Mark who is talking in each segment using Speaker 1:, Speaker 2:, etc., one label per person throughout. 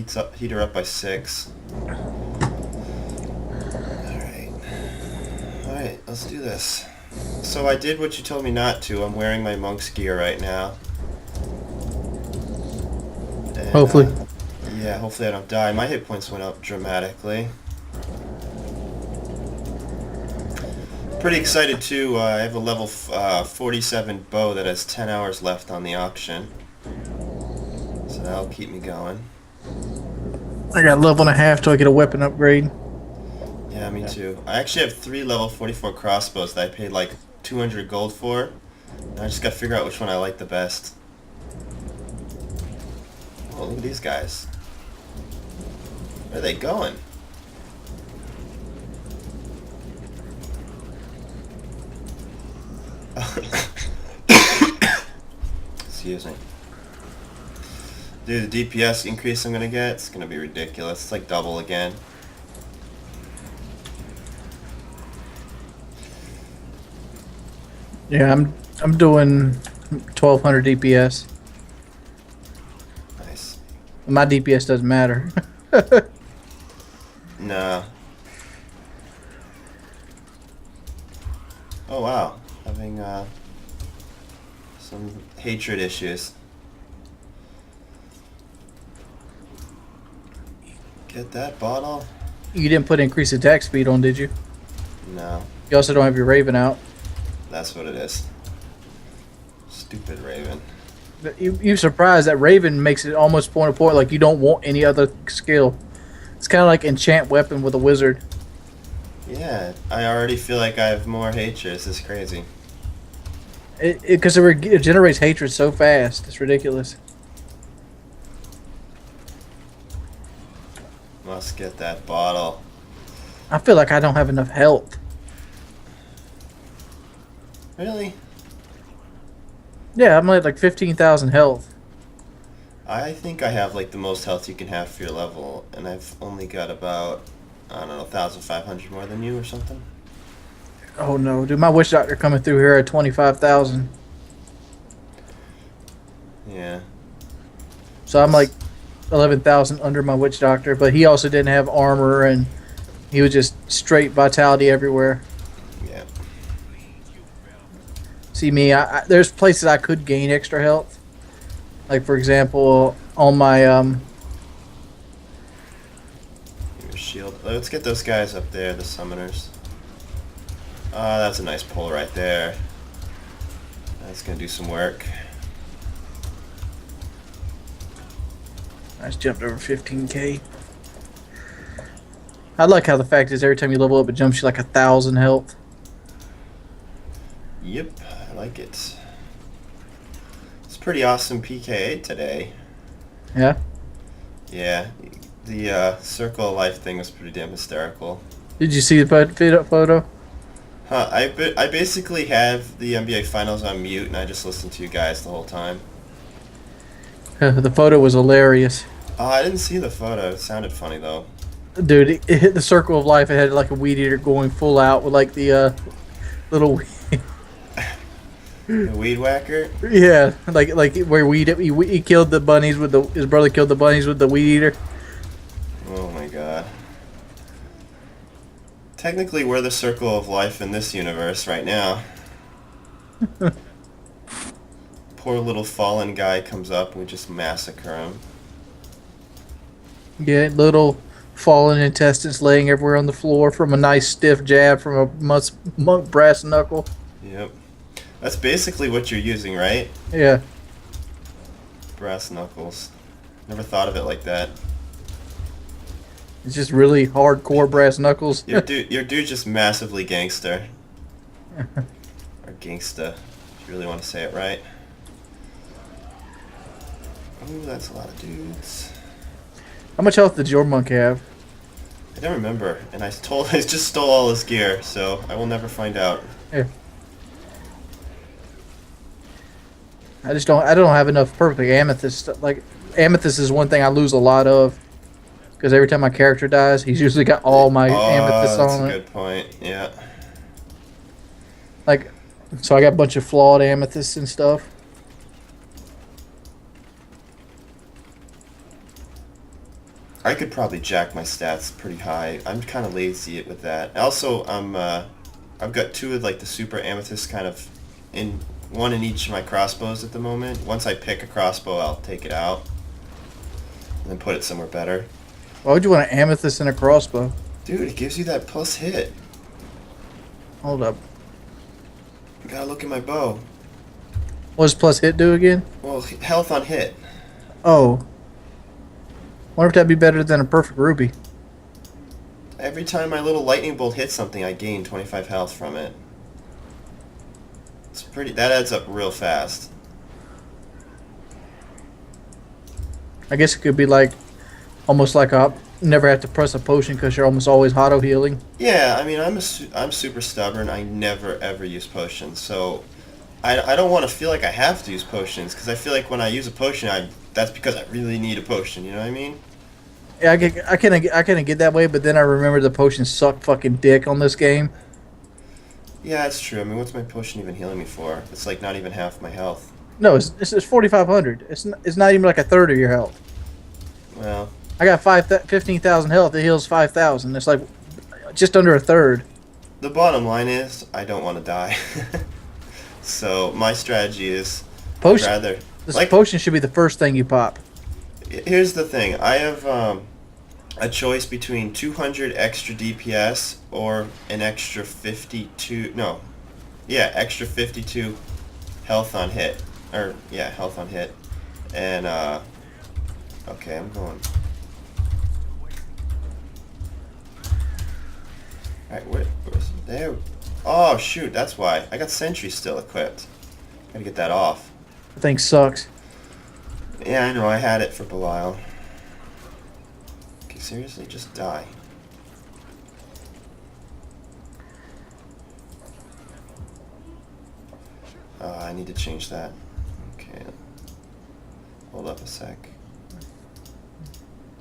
Speaker 1: heat her up by 6. Alright, let's do this. So I did what you told me not to. I'm wearing my monk's gear right now. And,
Speaker 2: Hopefully.
Speaker 1: yeah, hopefully I don't die. My hit points went up dramatically. Pretty excited too. I have a level 47 bow that has 10 hours left on the auction. So that'll keep me going.
Speaker 2: I got level and a half till I get a weapon upgrade.
Speaker 1: Yeah, me too. I actually have 3 level 44 crossbows that I paid like 200 gold for. And I just gotta figure out which one I like the best. Oh, look at these guys. Where are they going? Excuse me. Dude, the DPS increase I'm gonna get, it's gonna be ridiculous. It's like double again.
Speaker 2: Yeah, I'm doing 1200 DPS.
Speaker 1: Nice.
Speaker 2: My DPS doesn't matter.
Speaker 1: No. Oh wow, having some hatred issues. Get that bottle?
Speaker 2: You didn't put increased attack speed on, did you?
Speaker 1: No,
Speaker 2: You also don't have your Raven out.
Speaker 1: that's what it is. Stupid Raven.
Speaker 2: You're surprised that Raven makes it almost point to point, like you don't want any other skill. It's kind of like enchant weapon with a wizard.
Speaker 1: Yeah, I already feel like I have more hatred. This is crazy.
Speaker 2: Because it generates hatred so fast. It's ridiculous.
Speaker 1: Must get that bottle.
Speaker 2: I feel like I don't have enough health.
Speaker 1: Really?
Speaker 2: Yeah, I'm like 15,000 health.
Speaker 1: I think I have like the most health you can have for your level, and I've only got about, I don't know, 1,500 more than you or something.
Speaker 2: Oh no, dude, my witch doctor coming through here at 25,000.
Speaker 1: Yeah.
Speaker 2: So I'm like 11,000 under my witch doctor, but he also didn't have armor and he was just straight vitality everywhere.
Speaker 1: Yeah.
Speaker 2: See me, there's places I could gain extra health. Like for example, on my
Speaker 1: Your shield. Let's get those guys up there, the summoners. Ah, that's a nice pull right there. That's gonna do some work.
Speaker 2: I just jumped over 15k. I like how the fact is every time you level up, it jumps you like 1,000 health.
Speaker 1: Yep, I like it. It's pretty awesome PK8 today.
Speaker 2: Yeah.
Speaker 1: Yeah, the Circle of Life thing was pretty damn hysterical.
Speaker 2: Did you see the photo?
Speaker 1: Huh, I basically have the NBA Finals on mute, and I just listened to you guys the whole time.
Speaker 2: The photo was hilarious.
Speaker 1: Oh, I didn't see the photo. It sounded funny, though.
Speaker 2: Dude, it hit the circle of life. It had like a weed eater going full out with like the little
Speaker 1: The Weed Whacker?
Speaker 2: yeah, like where he killed the bunnies with his brother killed the bunnies with the weed eater.
Speaker 1: Oh my god. Technically, we're the Circle of Life in this universe right now. Poor little fallen guy comes up and we just massacre him.
Speaker 2: Yeah, little fallen intestines laying everywhere on the floor from a nice stiff jab from a monk brass knuckle.
Speaker 1: Yep. That's basically what you're using, right?
Speaker 2: Yeah.
Speaker 1: Brass knuckles. Never thought of it like that.
Speaker 2: It's just really hardcore brass knuckles.
Speaker 1: Your dude just massively gangster. Or gangsta, if you really want to say it right. Ooh, that's a lot of dudes.
Speaker 2: How much health did your monk have?
Speaker 1: I don't remember, and I just stole all his gear, so I will never find out.
Speaker 2: Yeah. I don't have enough perfect amethyst. Like amethyst is one thing I lose a lot of. Because every time my character dies, he's usually got all my amethyst
Speaker 1: that's
Speaker 2: on
Speaker 1: a
Speaker 2: it.
Speaker 1: good point, yeah.
Speaker 2: Like, so I got a bunch of flawed amethysts and stuff.
Speaker 1: I could probably jack my stats pretty high. I'm kind of lazy with that. Also, I've got two of like the super amethyst kind of in one in each of my crossbows at the moment. Once I pick a crossbow, I'll take it out and then put it somewhere better.
Speaker 2: Why would you want an amethyst and a crossbow?
Speaker 1: Dude, it gives you that plus hit.
Speaker 2: Hold up.
Speaker 1: You gotta look at my bow.
Speaker 2: What does plus hit do again?
Speaker 1: Well, health on hit.
Speaker 2: Oh. Wonder if that'd be better than a perfect ruby.
Speaker 1: Every time my little lightning bolt hits something, I gain 25 health from it. It's pretty. That adds up real fast.
Speaker 2: I guess it could be like almost like a never have to press a potion because you're almost always auto healing.
Speaker 1: Yeah, I mean, I'm super stubborn. I never ever use potions, so I don't want to feel like I have to use potions because I feel like when I use a potion, that's because I really need a potion. You know what I mean?
Speaker 2: Yeah, I kind of get that way, but then I remember the potions suck fucking dick on this game.
Speaker 1: Yeah, it's true. I mean, what's my potion even healing me for? It's like not even half my health.
Speaker 2: No, it's 4,500. It's not even like a third of your health.
Speaker 1: Well,
Speaker 2: I got 15,000 health. It heals 5,000. It's like just under a third.
Speaker 1: the bottom line is I don't want to die. So my strategy is
Speaker 2: Potion.
Speaker 1: I'd rather
Speaker 2: This
Speaker 1: like
Speaker 2: potion should be the first thing you pop.
Speaker 1: here's the thing. I have a choice between 200 extra DPS or an extra 52. No, yeah, extra 52 health on hit. Or yeah, health on hit. And okay, I'm going. Alright, where's there? Oh shoot, that's why. I got sentry still equipped. Gotta get that off.
Speaker 2: The thing sucks.
Speaker 1: Yeah, I know, I had it for Belial. Okay, seriously, just die. I need to change that. Okay. Hold up a sec.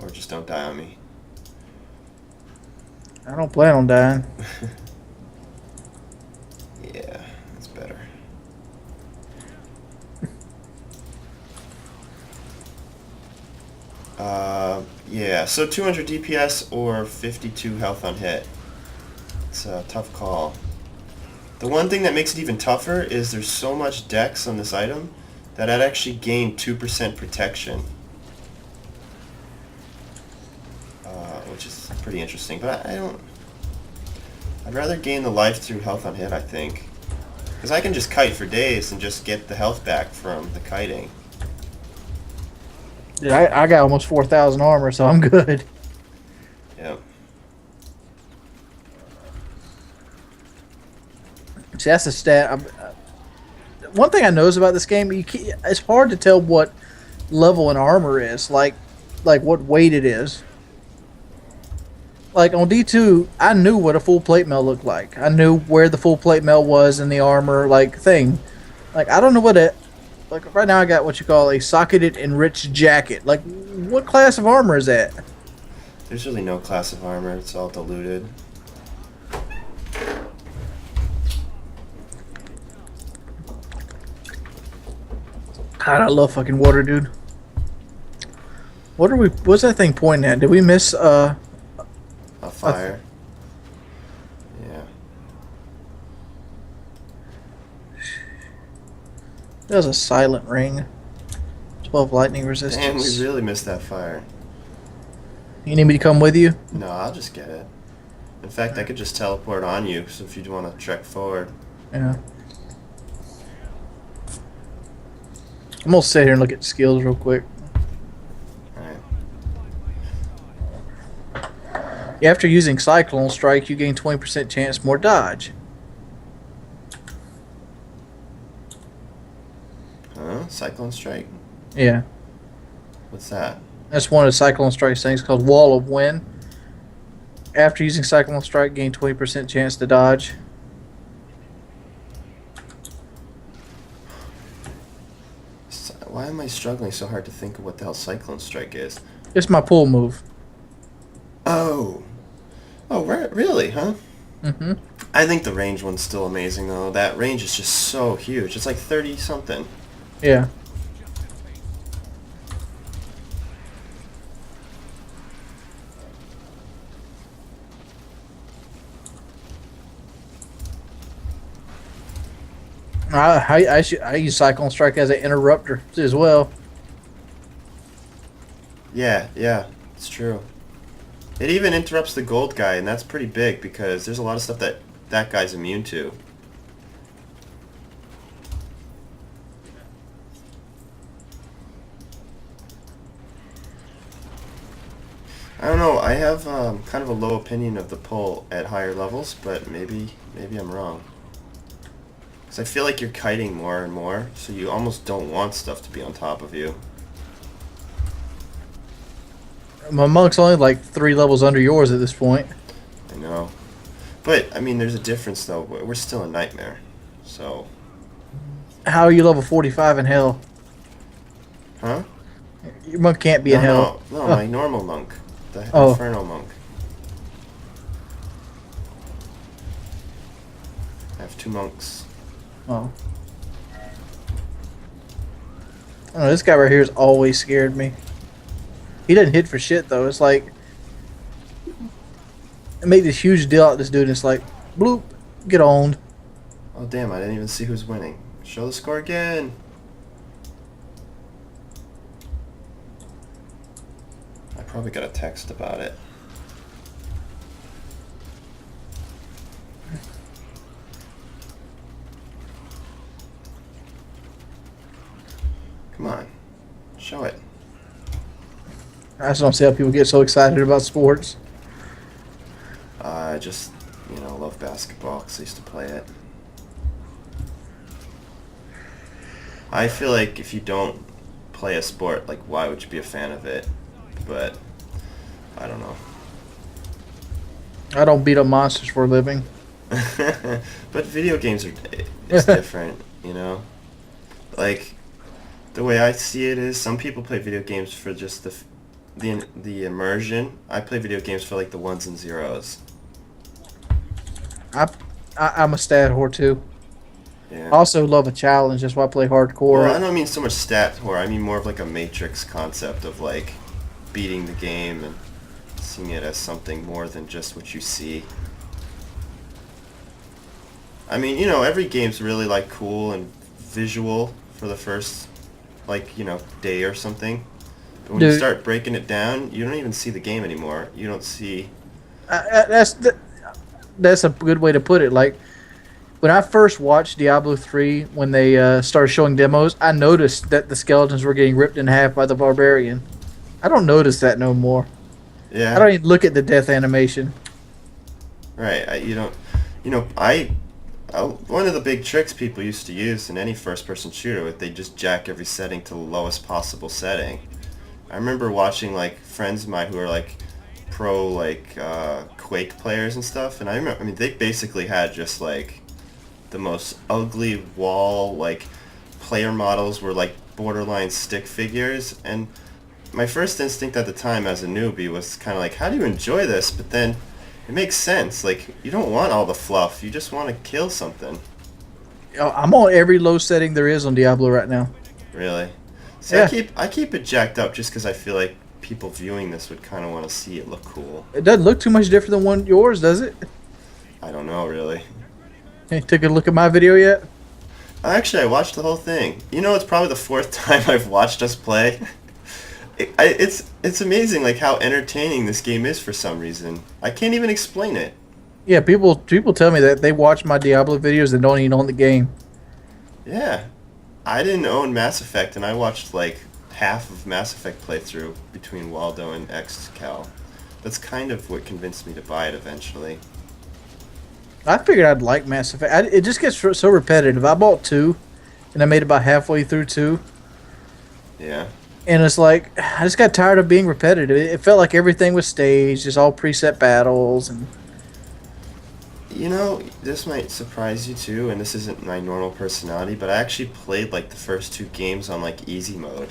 Speaker 1: Or just don't die on me.
Speaker 2: I don't plan on dying.
Speaker 1: Yeah, that's better. Yeah, so 200 DPS or 52 health on hit. It's a tough call. The one thing that makes it even tougher is there's so much dex on this item that I'd actually gain 2% protection. Which is pretty interesting, but I don't... I'd rather gain the life through health on hit, I think. Because I can just kite for days and just get the health back from the kiting.
Speaker 2: Yeah, I got almost 4,000 armor, so I'm good.
Speaker 1: Yep.
Speaker 2: See, that's the stat. One thing I notice about this game, it's hard to tell what level an armor is, like what weight it is. Like on D2, I knew what a full plate mail looked like. I knew where the full plate mail was in the armor, like thing. Like I don't know what it. Like right now, I got what you call a socketed enriched jacket. Like, what class of armor is that?
Speaker 1: There's really no class of armor. It's all diluted.
Speaker 2: God, I love fucking water, dude. What are we? What's that thing pointing at? Did we miss
Speaker 1: A fire. Yeah.
Speaker 2: That was a silent ring. 12 lightning resistance.
Speaker 1: Damn, we really missed that fire.
Speaker 2: You need me to come with you?
Speaker 1: No, I'll just get it. In fact, I could just teleport on you, so if you want to trek forward.
Speaker 2: Yeah. I'm gonna sit here and look at skills real quick.
Speaker 1: Alright.
Speaker 2: After using Cyclone Strike, you gain 20% chance more dodge.
Speaker 1: Huh? Cyclone Strike?
Speaker 2: Yeah.
Speaker 1: What's that?
Speaker 2: That's one of Cyclone Strike's things called Wall of Wind. After using Cyclone Strike, gain 20% chance to dodge.
Speaker 1: Why am I struggling so hard to think of what the hell Cyclone Strike is?
Speaker 2: It's my pull move.
Speaker 1: Oh. Oh, really, huh?
Speaker 2: Mm-hmm.
Speaker 1: I think the range one's still amazing, though. That range is just so huge. It's like 30-something.
Speaker 2: Yeah. I use Cyclone Strike as an interrupter as well.
Speaker 1: Yeah, yeah, it's true. It even interrupts the gold guy, and that's pretty big because there's a lot of stuff that that guy's immune to. I don't know. I have kind of a low opinion of the pull at higher levels, but maybe I'm wrong. Because I feel like you're kiting more and more, so you almost don't want stuff to be on top of you.
Speaker 2: My monk's only like 3 levels under yours at this point.
Speaker 1: I know. But, I mean, there's a difference, though. We're still a nightmare. So...
Speaker 2: How are you level 45 in hell?
Speaker 1: Huh?
Speaker 2: Your monk can't be in hell.
Speaker 1: No, my normal monk. The
Speaker 2: Oh.
Speaker 1: Inferno monk. I have 2 monks.
Speaker 2: Oh. I don't know, this guy right here has always scared me. He doesn't hit for shit though. It's like I make this huge deal out of this dude and it's like bloop, get owned.
Speaker 1: Oh, damn, I didn't even see who's winning. Show the score again. I probably got a text about it. Come on. Show it.
Speaker 2: I just don't see how people get so excited about sports.
Speaker 1: I just, love basketball because I used to play it. I feel like if you don't play a sport, like, why would you be a fan of it? But, I don't know.
Speaker 2: I don't beat up monsters for a living.
Speaker 1: But video games it's different, you know? Like, the way I see it is some people play video games for just the immersion. I play video games for, like, the ones and zeros.
Speaker 2: I'm a stat whore too.
Speaker 1: Yeah.
Speaker 2: I also love a challenge. That's why I play hardcore.
Speaker 1: Well, I don't mean so much stat horror. I mean more of like a Matrix concept of like beating the game and seeing it as something more than just what you see. I mean, every game's really like cool and visual for the first day or something. But when you
Speaker 2: Dude.
Speaker 1: start breaking it down, you don't even see the game anymore. You don't see.
Speaker 2: That's a good way to put it. Like when I first watched Diablo 3, when they started showing demos, I noticed that the skeletons were getting ripped in half by the barbarian. I don't notice that no more.
Speaker 1: Yeah.
Speaker 2: I don't even look at the death animation.
Speaker 1: Right. You don't. One of the big tricks people used to use in any first-person shooter, they just jack every setting to the lowest possible setting. I remember watching like friends of mine who are like pro Quake players and stuff, and I mean they basically had just like the most ugly wall, like player models were like borderline stick figures, and my first instinct at the time as a newbie was kind of like, how do you enjoy this? But then it makes sense. Like, you don't want all the fluff. You just want to kill something.
Speaker 2: I'm on every low setting there is on Diablo right now.
Speaker 1: Really? See,
Speaker 2: Yeah.
Speaker 1: I keep it jacked up just because I feel like people viewing this would kind of want to see it look cool.
Speaker 2: It doesn't look too much different than one yours, does it?
Speaker 1: I don't know, really.
Speaker 2: Hey, took a look at my video yet?
Speaker 1: Actually, I watched the whole thing. It's probably the 4th time I've watched us play. It's amazing, like, how entertaining this game is for some reason. I can't even explain it.
Speaker 2: Yeah, people tell me that they watch my Diablo videos and don't even own the game.
Speaker 1: Yeah. I didn't own Mass Effect, and I watched, like, half of Mass Effect playthrough between Waldo and XCal. That's kind of what convinced me to buy it eventually.
Speaker 2: I figured I'd like Mass Effect. It just gets so repetitive. I bought 2, and I made about halfway through 2.
Speaker 1: Yeah.
Speaker 2: And it's like, I just got tired of being repetitive. It felt like everything was staged, just all preset battles. And
Speaker 1: This might surprise you too, and this isn't my normal personality, but I actually played like the first 2 games on like easy mode.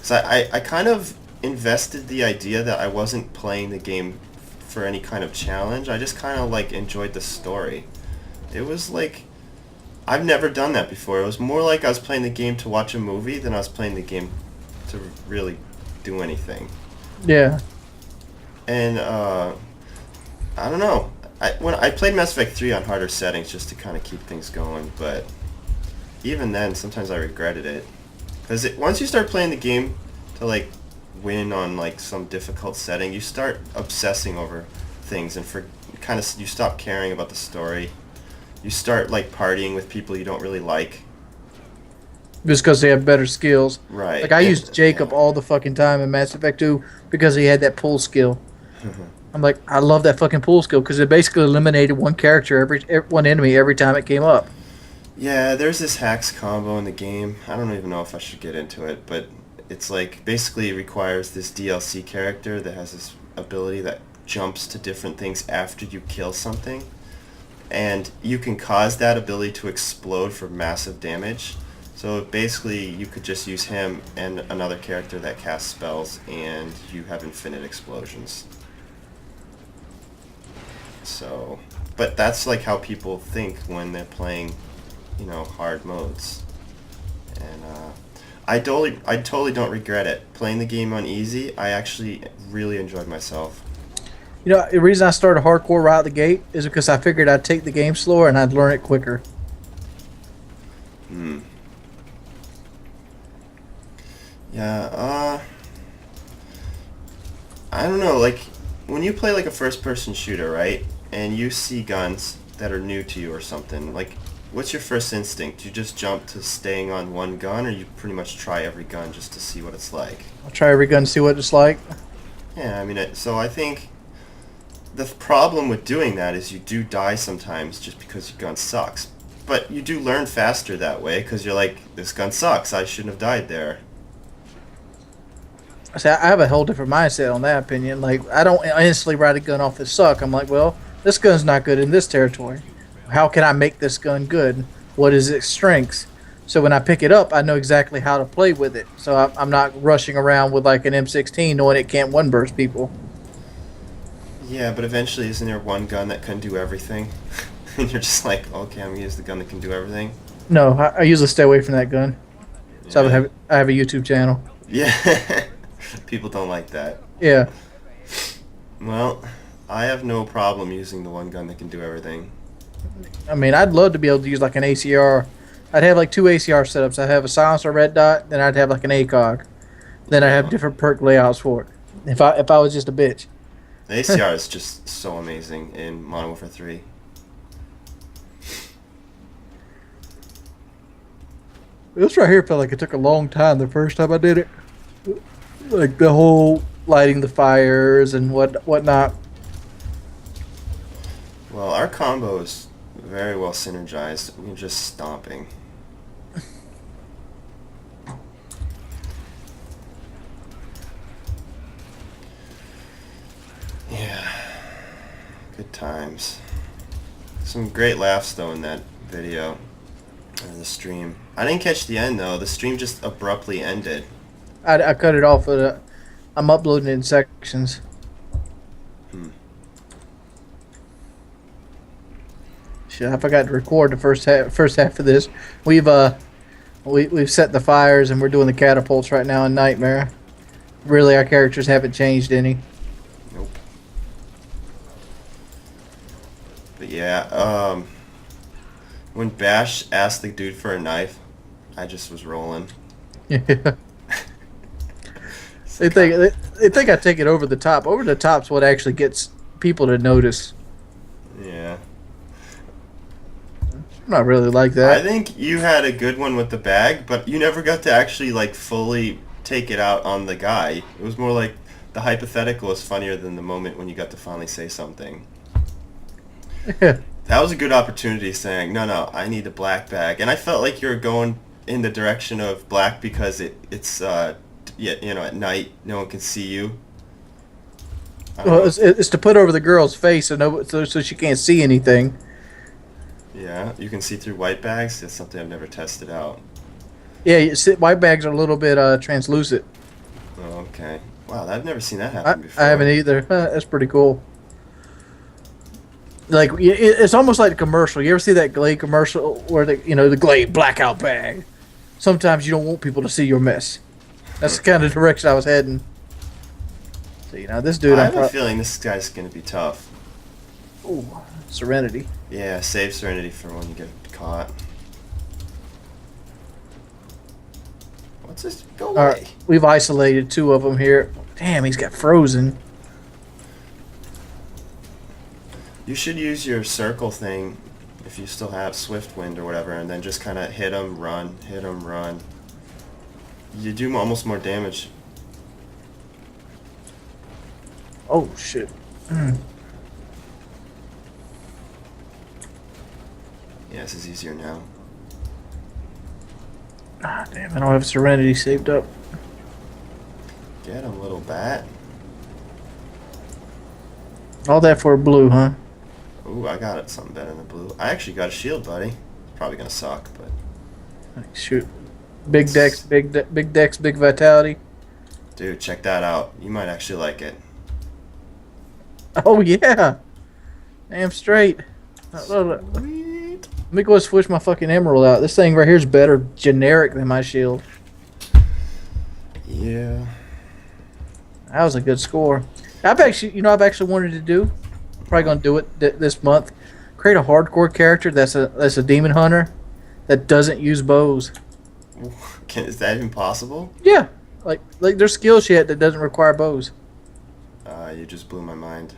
Speaker 1: So I kind of invested the idea that I wasn't playing the game for any kind of challenge. I just kind of like enjoyed the story. It was like, I've never done that before. It was more like I was playing the game to watch a movie than I was playing the game to really do anything.
Speaker 2: yeah,
Speaker 1: And I don't know. When I played Mass Effect 3 on harder settings just to kind of keep things going, but even then, sometimes I regretted it. Because once you start playing the game to, like, win on, like, some difficult setting, you start obsessing over things and you stop caring about the story. You start, like, partying with people you don't really like.
Speaker 2: Just because they have better skills.
Speaker 1: Right.
Speaker 2: Like, I used Jacob all the fucking time in Mass Effect 2 because he had that pull skill. I'm like, I love that fucking pull skill because it basically eliminated one character, one enemy every time it came up.
Speaker 1: Yeah, there's this hacks combo in the game. I don't even know if I should get into it, but it's like basically it requires this DLC character that has this ability that jumps to different things after you kill something. And you can cause that ability to explode for massive damage. So basically you could just use him and another character that casts spells and you have infinite explosions. So, but that's like how people think when they're playing, you know, hard modes. And I totally don't regret it. Playing the game on easy, I actually really enjoyed myself.
Speaker 2: You know, the reason I started hardcore right out the gate is because I figured I'd take the game slower and I'd learn it quicker.
Speaker 1: Yeah, I don't know, like, when you play like a first-person shooter, right, and you see guns that are new to you or something, like, what's your first instinct? You just jump to staying on one gun, or you pretty much try every gun just to see what it's like?
Speaker 2: I'll try every gun to see what it's like.
Speaker 1: Yeah, I mean, so I think the problem with doing that is you do die sometimes just because your gun sucks. But you do learn faster that way, because you're like, this gun sucks, I shouldn't have died there.
Speaker 2: See, I have a whole different mindset on that opinion. Like, I don't instantly write a gun off as suck. I'm like, well, this gun's not good in this territory. How can I make this gun good? What is its strengths? So when I pick it up, I know exactly how to play with it. So I'm not rushing around with like an M16 knowing it can't one burst people.
Speaker 1: Yeah, but eventually isn't there one gun that can do everything? And you're just like, okay, I'm going to use the gun that can do everything?
Speaker 2: No, I usually stay away from that gun. So
Speaker 1: Yeah.
Speaker 2: I have a YouTube channel.
Speaker 1: Yeah. People don't like that.
Speaker 2: Yeah.
Speaker 1: Well, I have no problem using the one gun that can do everything.
Speaker 2: I mean, I'd love to be able to use like an ACR. I'd have like two ACR setups. I'd have a silencer red dot, then I'd have like an ACOG. Then I'd have different perk layouts for it. If I was just a bitch.
Speaker 1: The ACR is just so amazing in Modern Warfare 3.
Speaker 2: This right here felt like it took a long time the first time I did it. Like the whole lighting the fires and whatnot.
Speaker 1: Well, our combo is very well synergized. We're just stomping. Yeah. Good times. Some great laughs, though, in that video. Or the stream. I didn't catch the end, though. The stream just abruptly ended.
Speaker 2: I cut it off. I'm uploading it in sections. Shit, I forgot to record the first half of this. We've set the fires and we're doing the catapults right now in Nightmare. Really, our characters haven't changed any.
Speaker 1: Nope. But yeah, when Bash asked the dude for a knife, I just was rolling.
Speaker 2: Yeah. They think I take it over the top. Over the top's what actually gets people to notice.
Speaker 1: Yeah.
Speaker 2: I'm not really like that.
Speaker 1: I think you had a good one with the bag, but you never got to actually like fully take it out on the guy. It was more like the hypothetical is funnier than the moment when you got to finally say something.
Speaker 2: Yeah.
Speaker 1: That was a good opportunity saying, no, I need a black bag. And I felt like you were going in the direction of black because it's at night, no one can see you.
Speaker 2: Well, it's to put over the girl's face so she can't see anything.
Speaker 1: Yeah, you can see through white bags. That's something I've never tested out.
Speaker 2: Yeah, white bags are a little bit translucent.
Speaker 1: Oh, okay. Wow, I've never seen that happen before.
Speaker 2: I haven't either. That's pretty cool. Like it's almost like a commercial. You ever see that Glade commercial where the Glade blackout bag? Sometimes you don't want people to see your mess. That's the kind of direction I was heading. So this dude.
Speaker 1: I have a feeling this guy's gonna be tough.
Speaker 2: Ooh, Serenity.
Speaker 1: Yeah, save Serenity for when you get caught. Go
Speaker 2: All right,
Speaker 1: away.
Speaker 2: we've isolated 2 of them here. Damn, he's got frozen.
Speaker 1: You should use your circle thing if you still have Swift Wind or whatever, and then just kind of hit them, run, hit them, run. You do almost more damage.
Speaker 2: Oh shit.
Speaker 1: Yeah, this is easier now.
Speaker 2: Ah, damn, I don't have Serenity saved up.
Speaker 1: Get him, little bat.
Speaker 2: All that for a blue, huh?
Speaker 1: Ooh, I got it. Something better than the blue. I actually got a shield, buddy. It's probably gonna suck, but
Speaker 2: Shoot. Big dex, big dex, big vitality.
Speaker 1: dude, check that out. You might actually like it.
Speaker 2: Oh yeah. Damn straight. Let
Speaker 1: Sweet.
Speaker 2: me go switch my fucking emerald out. This thing right here is better generic than my shield.
Speaker 1: Yeah.
Speaker 2: That was a good score. I've actually wanted to do. Probably gonna do it this month. Create a hardcore character that's a demon hunter that doesn't use bows.
Speaker 1: Is that even possible?
Speaker 2: Yeah, like there's skill shit that doesn't require bows.
Speaker 1: You just blew my mind.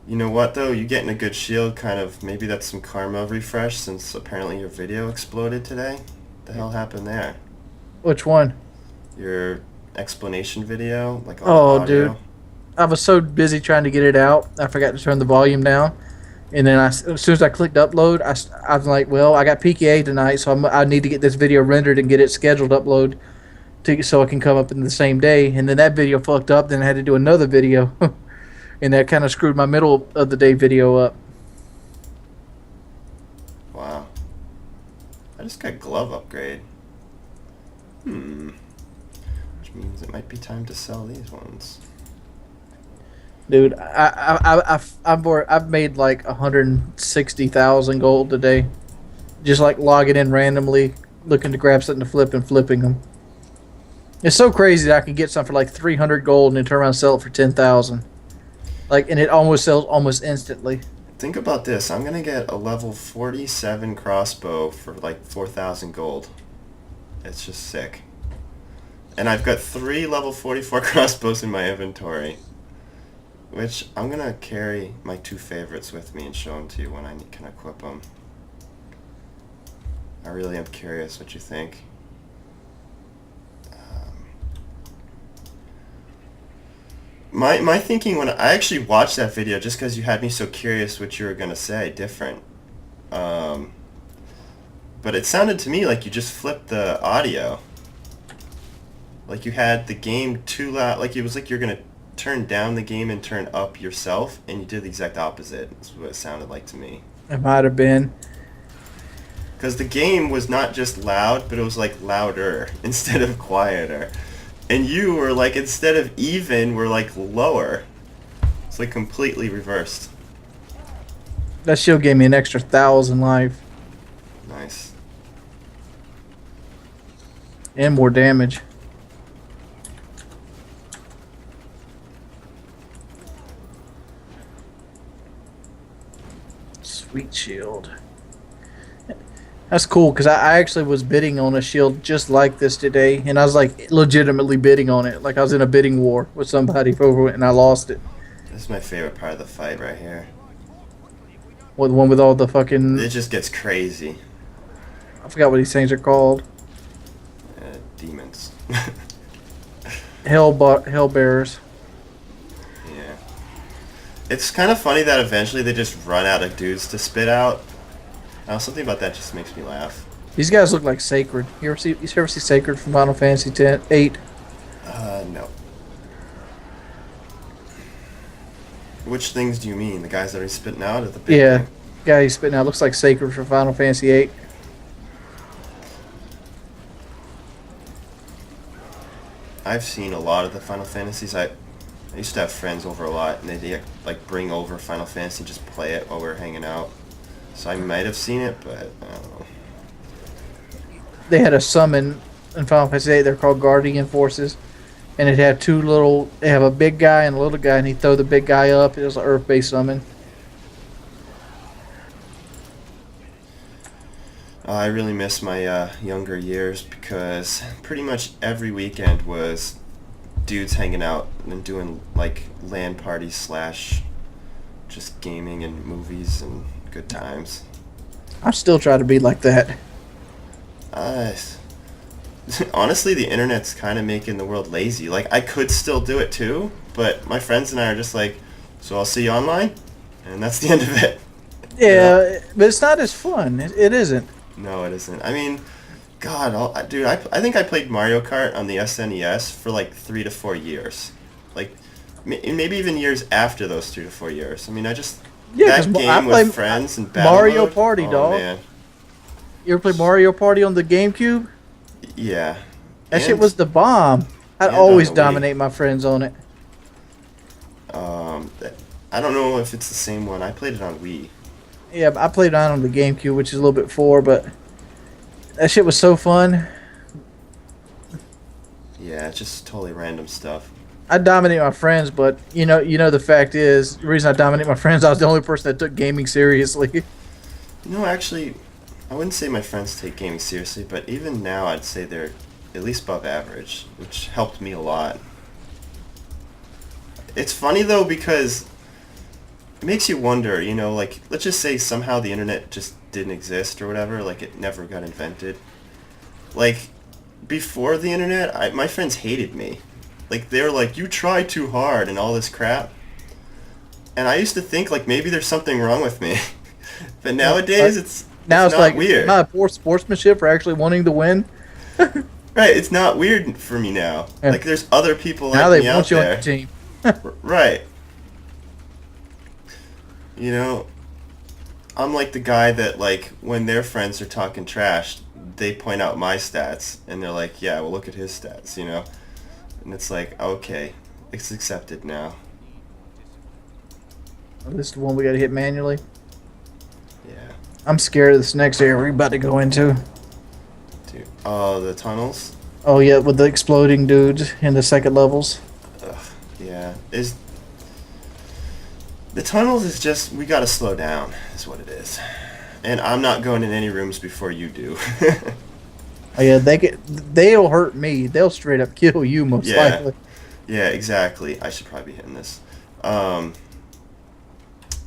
Speaker 1: You know what though? You getting a good shield, kind of. Maybe that's some karma refresh since apparently your video exploded today. What the hell happened there?
Speaker 2: Which one?
Speaker 1: Your explanation video, like all
Speaker 2: Oh,
Speaker 1: the audio.
Speaker 2: dude. I was so busy trying to get it out, I forgot to turn the volume down. And then as soon as I clicked upload, I was like, well, I got PKA tonight, so I need to get this video rendered and get it scheduled upload so it can come up in the same day. And then that video fucked up, then I had to do another video. And that kind of screwed my middle of the day video up.
Speaker 1: Wow. I just got glove upgrade. Which means it might be time to sell these ones.
Speaker 2: Dude, I've made like 160,000 gold today, just like logging in randomly, looking to grab something to flip and flipping them. It's so crazy that I can get something for like 300 gold and then turn around and sell it for 10,000. Like, and it almost sells almost instantly.
Speaker 1: Think about this. I'm gonna get a level 47 crossbow for like 4,000 gold. It's just sick. And I've got 3 level 44 crossbows in my inventory. Which I'm gonna carry my 2 favorites with me and show them to you when I can equip them. I really am curious what you think. My thinking when I actually watched that video, just because you had me so curious what you were gonna say, different. But it sounded to me like you just flipped the audio. Like you had the game too loud. Like it was like you're gonna turn down the game and turn up yourself, and you did the exact opposite. That's what it sounded like to me.
Speaker 2: It might have been.
Speaker 1: Because the game was not just loud, but it was like louder instead of quieter. And you were like, instead of even, were like lower. It's like completely reversed.
Speaker 2: That shield gave me an extra 1,000 life
Speaker 1: Nice.
Speaker 2: and more damage. Sweet shield. That's cool because I actually was bidding on a shield just like this today, and I was like legitimately bidding on it. Like I was in a bidding war with somebody over it, and I lost it.
Speaker 1: This is my favorite part of the fight right here.
Speaker 2: With the one with all the fucking,
Speaker 1: It just gets crazy.
Speaker 2: I forgot what these things are called.
Speaker 1: Demons.
Speaker 2: Hell bearers.
Speaker 1: Yeah. It's kind of funny that eventually they just run out of dudes to spit out. Something about that just makes me laugh.
Speaker 2: These guys look like Sacred. You ever see Sacred from Final Fantasy 8?
Speaker 1: No. Which things do you mean? The guys that are spitting out at the big
Speaker 2: Yeah,
Speaker 1: thing?
Speaker 2: guy he's spitting out looks like Sacred from Final Fantasy 8.
Speaker 1: I've seen a lot of the Final Fantasies. I used to have friends over a lot, and they'd like bring over Final Fantasy and just play it while we were hanging out. So I might have seen it, but I don't know.
Speaker 2: They had a summon in Final Fantasy 8. They're called Guardian Forces, and it had two little. They have a big guy and a little guy, and he throw the big guy up. It was an Earth-based summon.
Speaker 1: I really miss my younger years because pretty much every weekend was dudes hanging out and doing like LAN parties slash just gaming and movies and good times.
Speaker 2: I'm still trying to be like that.
Speaker 1: Uh, Honestly, the internet's kind of making the world lazy. Like, I could still do it too, but my friends and I are just like, so I'll see you online, and that's the end of it. You know?
Speaker 2: Yeah, but it's not as fun. It isn't.
Speaker 1: No, it isn't. I mean, God, dude, I think I played Mario Kart on the SNES for like 3 to 4 years. Like, maybe even years after those 3 to 4 years. I mean,
Speaker 2: Yeah, because
Speaker 1: that
Speaker 2: I
Speaker 1: game
Speaker 2: play
Speaker 1: with friends and battle
Speaker 2: Mario
Speaker 1: mode,
Speaker 2: Party,
Speaker 1: oh
Speaker 2: dog.
Speaker 1: man.
Speaker 2: You ever play Mario Party on the GameCube?
Speaker 1: Yeah.
Speaker 2: That shit
Speaker 1: And,
Speaker 2: was the bomb. I'd
Speaker 1: and on
Speaker 2: always
Speaker 1: the Wii.
Speaker 2: dominate my friends on it.
Speaker 1: Um, that- I don't know if it's the same one. I played it on Wii.
Speaker 2: Yeah, I played on the GameCube, which is a little bit forward, but that shit was so fun.
Speaker 1: Yeah, it's just totally random stuff.
Speaker 2: I dominate my friends, but the fact is, the reason I dominate my friends, I was the only person that took gaming seriously.
Speaker 1: No, actually, I wouldn't say my friends take gaming seriously, but even now I'd say they're at least above average, which helped me a lot. It's funny though because it makes you wonder, like let's just say somehow the internet just didn't exist or whatever, like it never got invented. Like before the internet, my friends hated me. Like they were like, "You try too hard" and all this crap. And I used to think like maybe there's something wrong with me. But nowadays
Speaker 2: Now
Speaker 1: it's
Speaker 2: it's
Speaker 1: not
Speaker 2: like,
Speaker 1: weird.
Speaker 2: am I a poor sportsmanship for actually wanting to win?
Speaker 1: Right, it's not weird for me now.
Speaker 2: Yeah.
Speaker 1: Like there's other people
Speaker 2: Now
Speaker 1: like
Speaker 2: they
Speaker 1: me out
Speaker 2: want you on your
Speaker 1: there.
Speaker 2: team.
Speaker 1: Right. You know, I'm like the guy that like when their friends are talking trash, they point out my stats and they're like, "Yeah, well look at his stats." And it's like, "Okay, it's accepted now."
Speaker 2: This is the one we got to hit manually.
Speaker 1: Yeah.
Speaker 2: I'm scared of this next area we're about to go into.
Speaker 1: Dude. Oh, the tunnels?
Speaker 2: Oh yeah, with the exploding dudes in the second levels.
Speaker 1: Ugh, yeah. The tunnels is just we got to slow down is what it is. And I'm not going in any rooms before you do.
Speaker 2: Oh yeah, they'll hurt me. They'll straight up kill you most
Speaker 1: Yeah.
Speaker 2: likely.
Speaker 1: Yeah, exactly. I should probably be hitting this.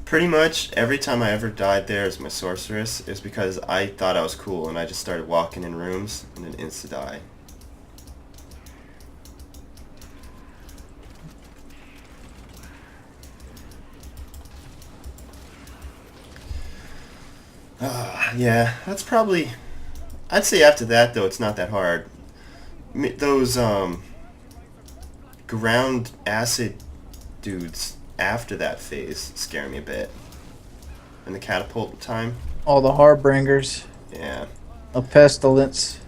Speaker 1: Pretty much every time I ever died there as my sorceress is because I thought I was cool and I just started walking in rooms and then insta-die. Yeah, that's probably... I'd say after that, though, it's not that hard. Those, ground acid dudes after that phase scare me a bit. And the catapult time,
Speaker 2: All the harbingers
Speaker 1: yeah.
Speaker 2: of pestilence.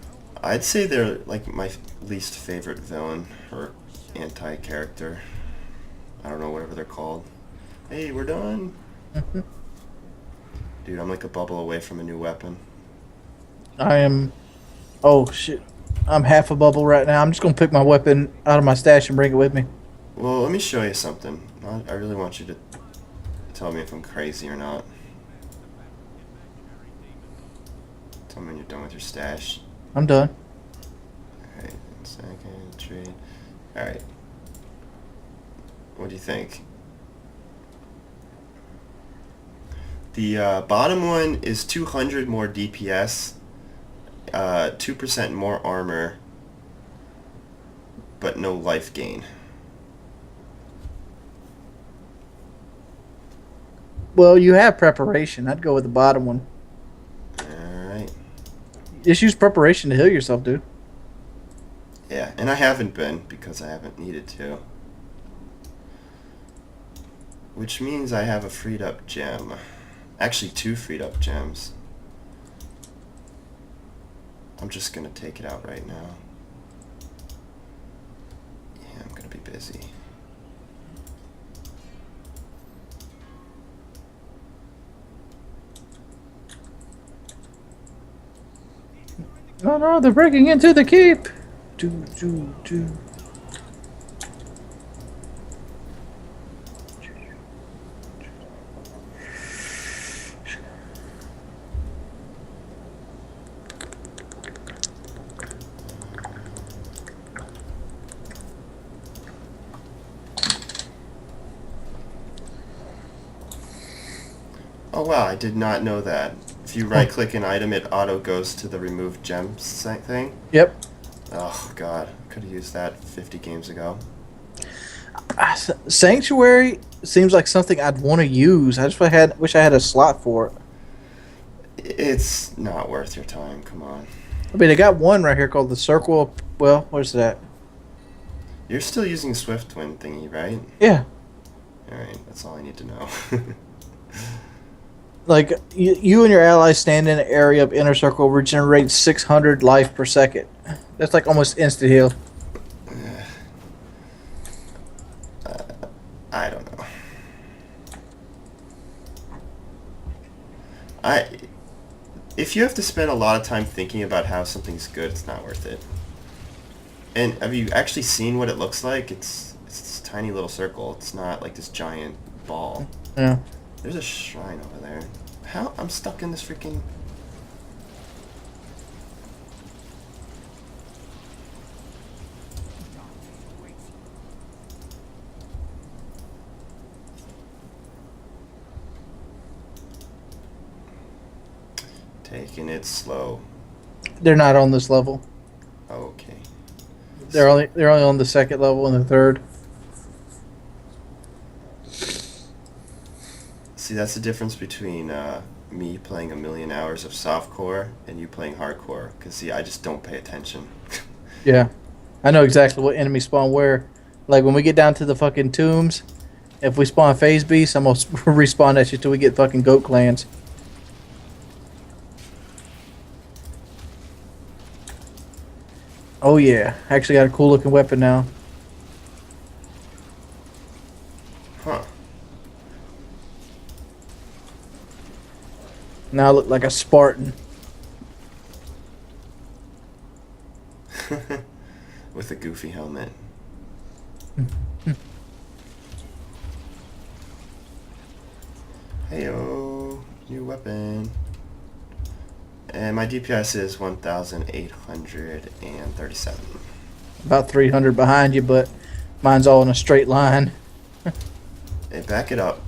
Speaker 1: I'd say they're, like, my least favorite villain or anti-character. I don't know, whatever they're called. Hey, we're done. Dude, I'm like a bubble away from a new weapon.
Speaker 2: I am. Oh shit! I'm half a bubble right now. I'm just gonna pick my weapon out of my stash and bring it with me.
Speaker 1: Well, let me show you something. I really want you to tell me if I'm crazy or not. Tell me when you're done with your stash.
Speaker 2: I'm done.
Speaker 1: Alright, 1 second, trade. Alright. What do you think? The bottom one is 200 more DPS, 2% more armor, but no life gain.
Speaker 2: Well, you have preparation. I'd go with the bottom one.
Speaker 1: Alright.
Speaker 2: Just use preparation to heal yourself, dude.
Speaker 1: Yeah, and I haven't been because I haven't needed to. Which means I have a freed up gem. Actually, 2 freed up gems. I'm just gonna take it out right now. Yeah, I'm gonna be busy.
Speaker 2: Oh no, they're breaking into the keep. Do.
Speaker 1: Oh wow, I did not know that. If you right-click an item, it auto goes to the remove gems thing.
Speaker 2: Yep.
Speaker 1: Oh god, could have used that 50 games ago.
Speaker 2: Sanctuary seems like something I'd want to use. I just wish I had a slot for it.
Speaker 1: It's not worth your time. Come on.
Speaker 2: I mean, I got one right here called the Circle. Well, where's that?
Speaker 1: You're still using Swift Twin thingy, right?
Speaker 2: Yeah.
Speaker 1: All right, that's all I need to know.
Speaker 2: Like, you and your allies stand in an area of inner circle, regenerate 600 life per second. That's like almost instant heal.
Speaker 1: I don't know. I if you have to spend a lot of time thinking about how something's good, it's not worth it. And have you actually seen what it looks like? It's this tiny little circle. It's not like this giant ball.
Speaker 2: Yeah.
Speaker 1: There's a shrine over there. How? I'm stuck in this freaking... Taking it slow.
Speaker 2: They're not on this level.
Speaker 1: Okay.
Speaker 2: They're only on the second level and the third.
Speaker 1: See, that's the difference between me playing a million hours of softcore and you playing hardcore. Because, see, I just don't pay attention.
Speaker 2: Yeah. I know exactly what enemies spawn where. Like, when we get down to the fucking tombs, if we spawn phase beasts, I'm going to respawn at you till we get fucking goat clans. Oh, yeah. I actually got a cool looking weapon now.
Speaker 1: Huh.
Speaker 2: Now I look like a Spartan.
Speaker 1: With a goofy helmet. Heyo, new weapon. And my DPS is 1,837.
Speaker 2: About 300 behind you, but mine's all in a straight line.
Speaker 1: Hey, back it up.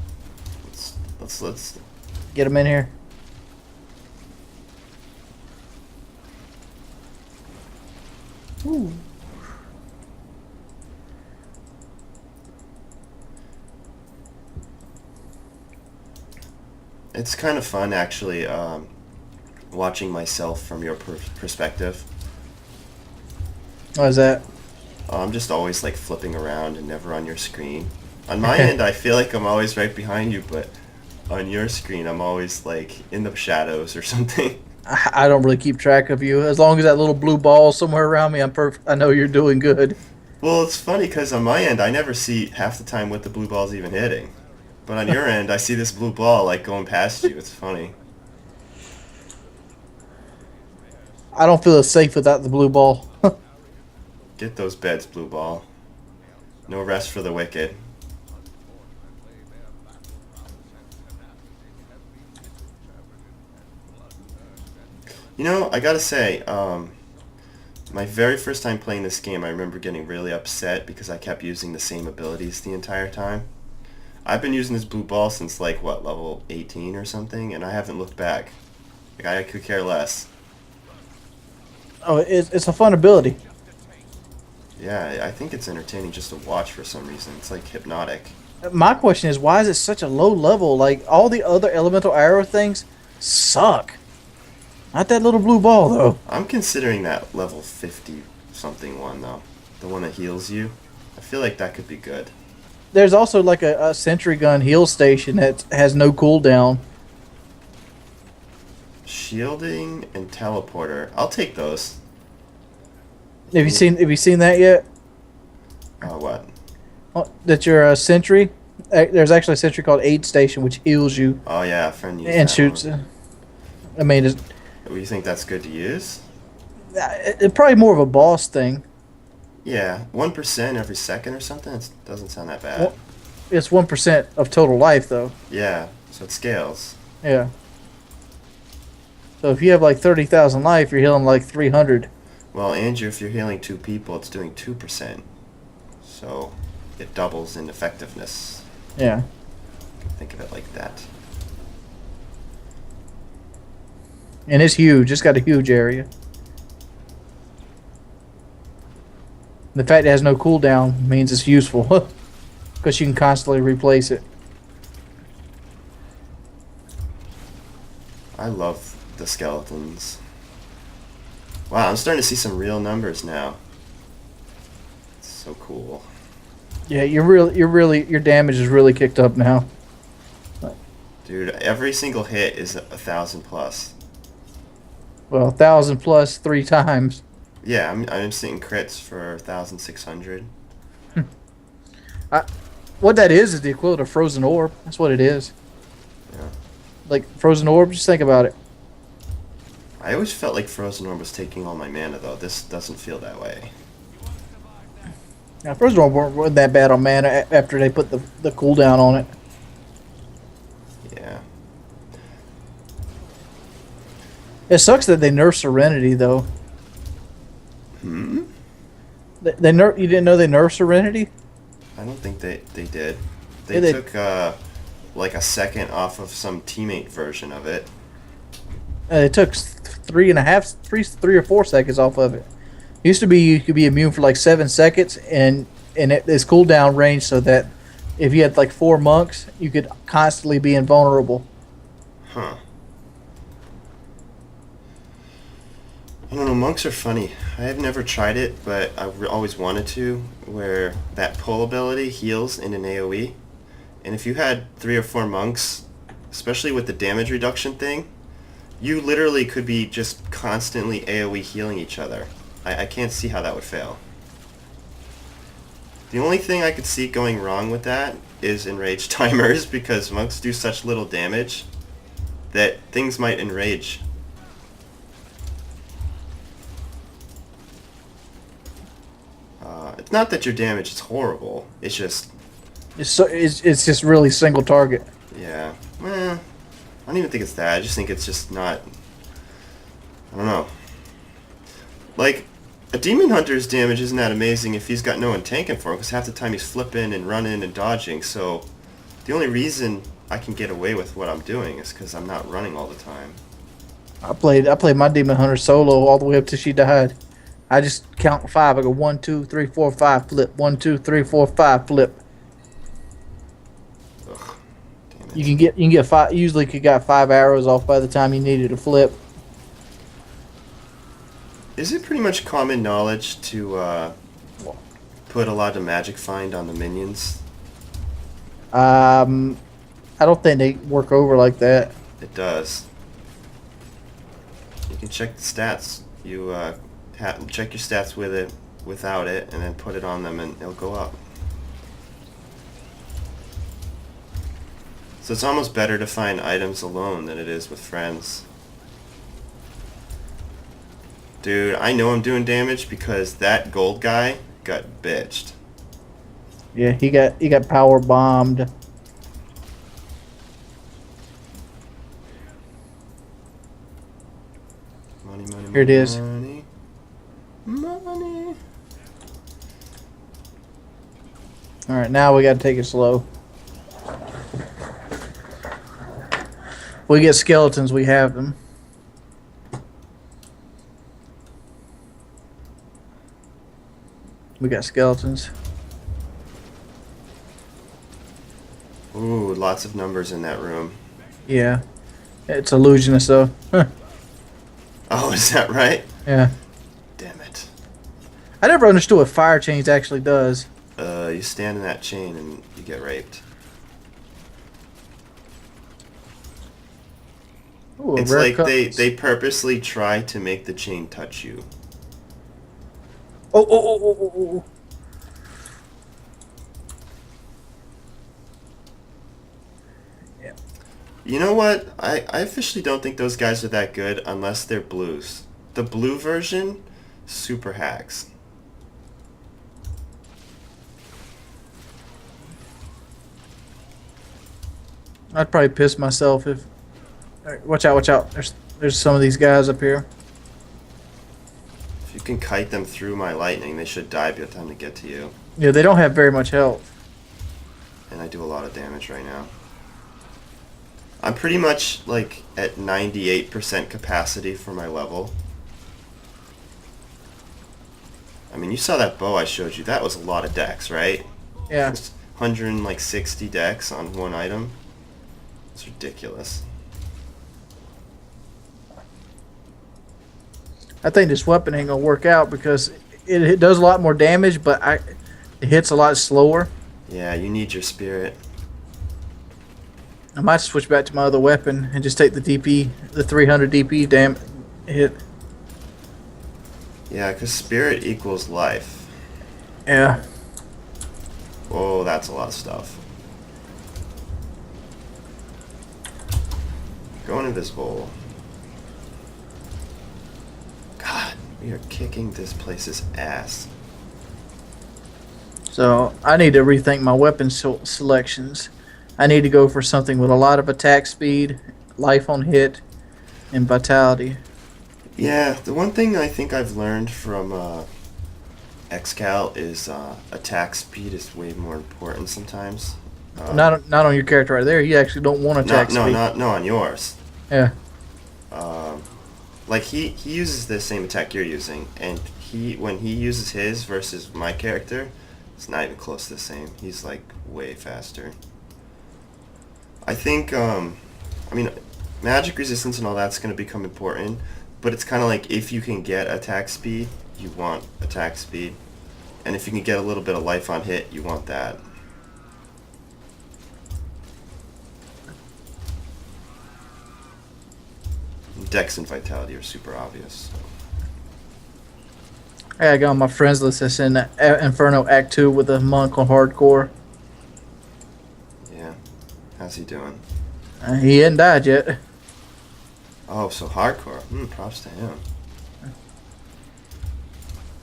Speaker 1: Let's.
Speaker 2: Get them in here. Ooh.
Speaker 1: It's kind of fun, actually, watching myself from your perspective.
Speaker 2: What is that?
Speaker 1: I'm just always like flipping around and never on your screen. On my end, I feel like I'm always right behind you, but on your screen, I'm always like in the shadows or something.
Speaker 2: I don't really keep track of you. As long as that little blue ball somewhere around me, I'm perfect. I know you're doing good.
Speaker 1: Well, it's funny because on my end, I never see half the time what the blue ball's even hitting. But on your end, I see this blue ball like going past you. It's funny.
Speaker 2: I don't feel as safe without the blue ball.
Speaker 1: Get those beds, blue ball. No rest for the wicked. You know, I gotta say, my very first time playing this game, I remember getting really upset because I kept using the same abilities the entire time. I've been using this blue ball since like, what, level 18 or something, and I haven't looked back. Like, I could care less.
Speaker 2: Oh, it's a fun ability.
Speaker 1: Yeah, I think it's entertaining just to watch for some reason. It's like hypnotic.
Speaker 2: My question is, why is it such a low level? Like, all the other elemental arrow things suck. Not that little blue ball, though.
Speaker 1: I'm considering that level 50 something one, though. The one that heals you. I feel like that could be good.
Speaker 2: There's also like a sentry gun heal station that has no cooldown.
Speaker 1: Shielding and teleporter. I'll take those.
Speaker 2: Have you seen that yet?
Speaker 1: What?
Speaker 2: Oh, that you're a sentry. There's actually a sentry called Aid Station which heals you
Speaker 1: Oh yeah, a friend used
Speaker 2: and
Speaker 1: that
Speaker 2: shoots.
Speaker 1: one.
Speaker 2: I mean, it's
Speaker 1: You think that's good to use?
Speaker 2: probably more of a boss thing.
Speaker 1: Yeah, 1% every second or something. It doesn't sound that bad.
Speaker 2: Well, it's 1% of total life, though.
Speaker 1: Yeah, so it scales.
Speaker 2: Yeah. So if you have like 30,000 life, you're healing like 300.
Speaker 1: Well, Andrew, if you're healing 2 people, it's doing 2%. So it doubles in effectiveness.
Speaker 2: Yeah.
Speaker 1: Think of it like that.
Speaker 2: And it's huge. It's got a huge area. The fact it has no cooldown means it's useful because you can constantly replace it.
Speaker 1: I love the skeletons. Wow, I'm starting to see some real numbers now. It's so cool.
Speaker 2: Yeah, your damage is really kicked up now.
Speaker 1: Dude, every single hit is 1,000 plus.
Speaker 2: Well, 1,000 plus 3 times.
Speaker 1: Yeah, I'm seeing crits for 1,600.
Speaker 2: I, what that is the equivalent of frozen orb. That's what it is.
Speaker 1: Yeah.
Speaker 2: Like frozen orb. Just think about it.
Speaker 1: I always felt like Frozen Orb was taking all my mana, though. This doesn't feel that way.
Speaker 2: Now, frozen orb weren't that bad on mana after they put the cooldown on it.
Speaker 1: Yeah.
Speaker 2: It sucks that they nerfed Serenity though.
Speaker 1: Hmm?
Speaker 2: They nerf. You didn't know they nerfed Serenity?
Speaker 1: I don't think they did.
Speaker 2: Yeah,
Speaker 1: They took, like a second off of some teammate version of it.
Speaker 2: It took 3 or 4 seconds off of it. Used to be you could be immune for like 7 seconds, and it's cooldown range so that if you had like 4 monks, you could constantly be invulnerable.
Speaker 1: Huh. I don't know, monks are funny. I have never tried it, but I've always wanted to, where that pull ability heals in an AoE. And if you had 3 or 4 monks, especially with the damage reduction thing, you literally could be just constantly AoE healing each other. I can't see how that would fail. The only thing I could see going wrong with that is enrage timers, because monks do such little damage that things might enrage. It's not that your damage is horrible, it's just...
Speaker 2: It's just really single target.
Speaker 1: Yeah. I don't even think it's that. I just think it's just not... I don't know. Like, a Demon Hunter's damage isn't that amazing if he's got no one tanking for him, because half the time he's flipping and running and dodging, so the only reason I can get away with what I'm doing is because I'm not running all the time.
Speaker 2: I played my Demon Hunter solo all the way up till she died. I just count 5. I go 1, 2, 3, 4, 5, flip. 1, 2, 3, 4, 5, flip.
Speaker 1: Ugh, damn it.
Speaker 2: You can get 5. Usually, you got 5 arrows off by the time you needed to flip.
Speaker 1: Is it pretty much common knowledge to put a lot of magic find on the minions?
Speaker 2: I don't think they work over like that.
Speaker 1: It does. You can check the stats. You check your stats with it, without it, and then put it on them, and it'll go up. So it's almost better to find items alone than it is with friends. Dude, I know I'm doing damage because that gold guy got bitched.
Speaker 2: Yeah, he got power bombed.
Speaker 1: Money, money,
Speaker 2: Here it is.
Speaker 1: money. Money.
Speaker 2: All right, now we got to take it slow. We get skeletons, we have them. We got skeletons.
Speaker 1: Ooh, lots of numbers in that room.
Speaker 2: Yeah. It's illusionist though.
Speaker 1: Oh, is that right?
Speaker 2: Yeah.
Speaker 1: Damn it.
Speaker 2: I never understood what fire chains actually does.
Speaker 1: You stand in that chain and you get raped.
Speaker 2: Ooh, a
Speaker 1: It's
Speaker 2: rare
Speaker 1: like
Speaker 2: compass.
Speaker 1: they purposely try to make the chain touch you.
Speaker 2: Oh. Yeah.
Speaker 1: You know what? I officially don't think those guys are that good unless they're blues. The blue version, super hacks.
Speaker 2: I'd probably piss myself if. All right, watch out! There's some of these guys up here.
Speaker 1: If you can kite them through my lightning, they should die by the time they get to you.
Speaker 2: Yeah, they don't have very much health.
Speaker 1: And I do a lot of damage right now. I'm pretty much like at 98% capacity for my level. I mean, you saw that bow I showed you. That was a lot of dex, right?
Speaker 2: Yeah.
Speaker 1: 160 dex on one item. It's ridiculous.
Speaker 2: I think this weapon ain't gonna work out because it does a lot more damage, but it hits a lot slower.
Speaker 1: Yeah, you need your spirit.
Speaker 2: I might switch back to my other weapon and just take the DP, the 300 DP hit.
Speaker 1: Yeah, because spirit equals life.
Speaker 2: Yeah.
Speaker 1: Oh, that's a lot of stuff. Going invisible. God, we are kicking this place's ass.
Speaker 2: So I need to rethink my weapon selections. I need to go for something with a lot of attack speed, life on hit, and vitality.
Speaker 1: Yeah, the one thing I think I've learned from Xcal is attack speed is way more important sometimes.
Speaker 2: Not on your character right there. You actually don't want attack speed.
Speaker 1: No, on yours.
Speaker 2: Yeah.
Speaker 1: Like he uses the same attack you're using, and when he uses his versus my character, it's not even close to the same. He's like way faster. I think I mean, magic resistance and all that's going to become important, but it's kind of like if you can get attack speed, you want attack speed, and if you can get a little bit of life on hit, you want that. Dex and vitality are super obvious.
Speaker 2: I got on my friends list that's in Inferno Act 2 with a monk on hardcore.
Speaker 1: Yeah. How's he doing?
Speaker 2: He hadn't died yet.
Speaker 1: Oh, so hardcore. Props to him.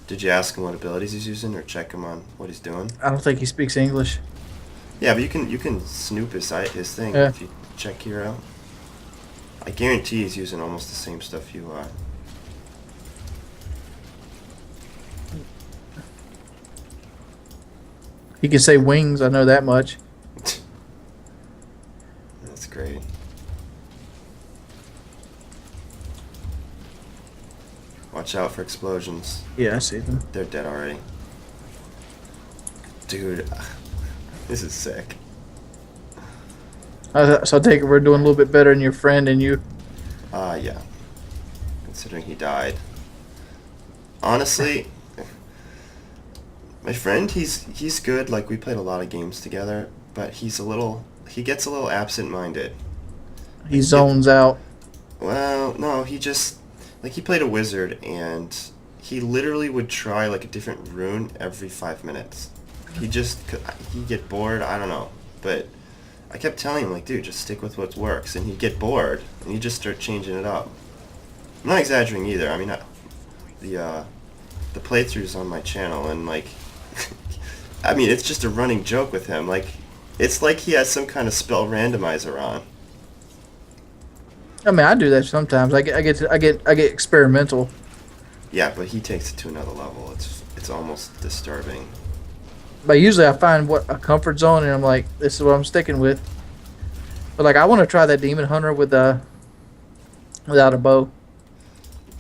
Speaker 1: Did you ask him what abilities he's using or check him on what he's doing?
Speaker 2: I don't think he speaks English.
Speaker 1: Yeah, but you can snoop his thing
Speaker 2: Yeah.
Speaker 1: if you check here out. I guarantee he's using almost the same stuff you are.
Speaker 2: He can say wings, I know that much.
Speaker 1: That's great. Watch out for explosions.
Speaker 2: Yeah, I see them.
Speaker 1: They're dead already. Dude, this is sick.
Speaker 2: So I take it we're doing a little bit better than your friend and you.
Speaker 1: Yeah. Considering he died. Honestly, my friend, he's good. Like, we played a lot of games together, but he gets a little absent-minded.
Speaker 2: He zones out.
Speaker 1: Well, no, he played a wizard, and he literally would try, like, a different rune every 5 minutes. He'd get bored, I don't know, but I kept telling him, like, dude, just stick with what works, and he'd get bored, and he'd just start changing it up. I'm not exaggerating either. I mean, the playthroughs on my channel, and, like, I mean, it's just a running joke with him. Like, it's like he has some kind of spell randomizer on.
Speaker 2: I mean, I do that sometimes. I get experimental.
Speaker 1: Yeah, but he takes it to another level. It's almost disturbing.
Speaker 2: But usually I find what a comfort zone, and I'm like, this is what I'm sticking with. But like, I want to try that demon hunter without a bow.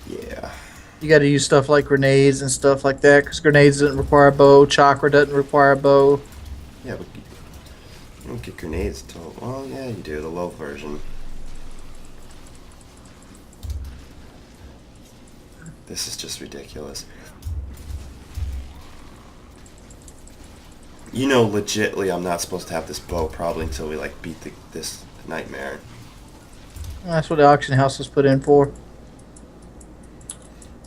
Speaker 1: Yeah.
Speaker 2: You got to use stuff like grenades and stuff like that, because grenades doesn't require a bow. Chakra doesn't require a bow.
Speaker 1: Yeah, but you don't get grenades until... Well, yeah, you do. The low version. This is just ridiculous. You know, legitly, I'm not supposed to have this bow probably until we, like, beat this nightmare.
Speaker 2: That's what the auction house was put in for.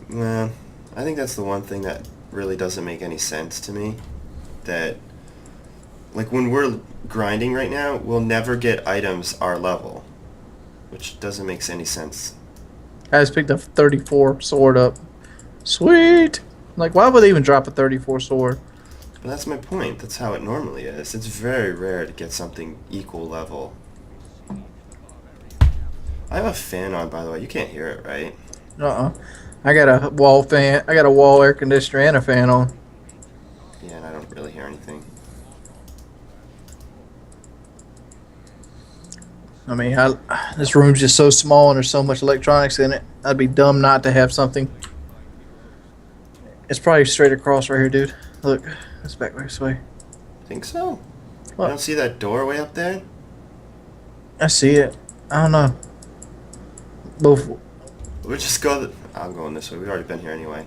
Speaker 1: Well, I think that's the one thing that really doesn't make any sense to me. That, like, when we're grinding right now, we'll never get items our level. Which doesn't make any sense.
Speaker 2: I just picked a 34 sword up. Sweet! Like, why would they even drop a 34 sword?
Speaker 1: But that's my point. That's how it normally is. It's very rare to get something equal level. I have a fan on, by the way. You can't hear it, right?
Speaker 2: I got a wall fan. I got a wall air conditioner and a fan on.
Speaker 1: Yeah, and I don't really hear anything.
Speaker 2: I mean, this room's just so small and there's so much electronics in it. I'd be dumb not to have something. It's probably straight across right here, dude. Look, it's back this way.
Speaker 1: Think so?
Speaker 2: What?
Speaker 1: You don't see that doorway up there?
Speaker 2: I see it. I don't know. Both.
Speaker 1: We'll just go. I'm going this way. We've already been here anyway.